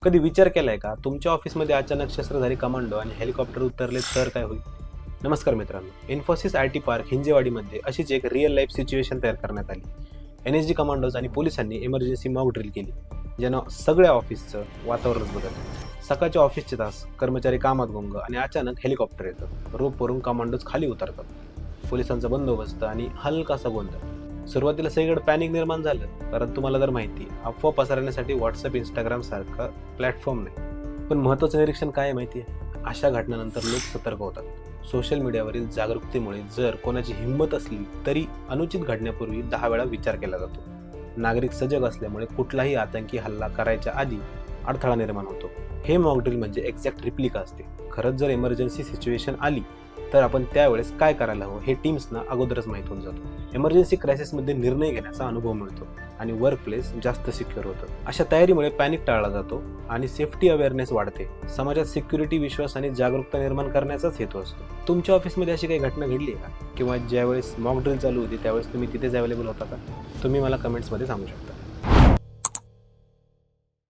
कधी विचार केलाय का तुमच्या ऑफिसमध्ये अचानक शस्त्रधारी कमांडो आणि हेलिकॉप्टर उतरले तर काय होईल? नमस्कार मित्रांनो, इन्फोसिस IT पार्क हिंजेवाडीमध्ये अशीच एक रिअल लाईफ सिच्युएशन तयार करण्यात आली. NSG कमांडोज आणि पोलिसांनी इमर्जन्सी मॉक ड्रिल केली, ज्यानं सगळ्या ऑफिसचं वातावरणच बदललं. सकाळच्या ऑफिसचे तास, कर्मचारी कामात गुंग आणि अचानक हेलिकॉप्टर येतं. रोपवरून कमांडोज खाली उतरतात. पोलिसांचा बंदोबस्त आणि हलकासा गोंधळ. सुरुवातीला सगळीकडे पॅनिक निर्माण झालं, कारण तुम्हाला जर माहिती, अफवा पसरवण्यासाठी व्हॉट्सअप, इंस्टाग्राम सारखा प्लॅटफॉर्म नाही. पण महत्त्वाचं निरीक्षण काय आहे माहिती आहे? अशा घटनांनंतर लोक सतर्क होतात. सोशल मीडियावरील जागरूकतेमुळे जर कोणाची हिंमत असली तरी अनुचित घडण्यापूर्वी 10 वेळा विचार केला जातो. नागरिक सजग असल्यामुळे कुठलाही आतंकी हल्ला करायच्या आधी अडथळा निर्माण होतो. हे मॉकड्रिल म्हणजे एक्झॅक्ट रिप्लिका असते. खरंच जर इमर्जन्सी सिच्युएशन आली तर आपण त्यावेळेस काय करायला हवं हे टीम्सना अगोदरच माहीत होऊन जातो. इमर्जन्सी क्रायसिसमध्ये निर्णय घेण्याचा अनुभव मिळतो आणि वर्क प्लेस जास्त सिक्युअर होतं. अशा तयारीमुळे पॅनिक टाळला जातो आणि सेफ्टी अवेअरनेस वाढते. समाजात सिक्युरिटी, विश्वास आणि जागरूकता निर्माण करण्याचाच हेतू असतो. तुमच्या ऑफिसमध्ये अशी काही घटना घडली आहे का? किंवा ज्यावेळेस मॉक ड्रिल चालू होती त्यावेळेस तुम्ही तिथेच अवेलेबल होता का? तुम्ही मला कमेंट्समध्ये सांगू शकता.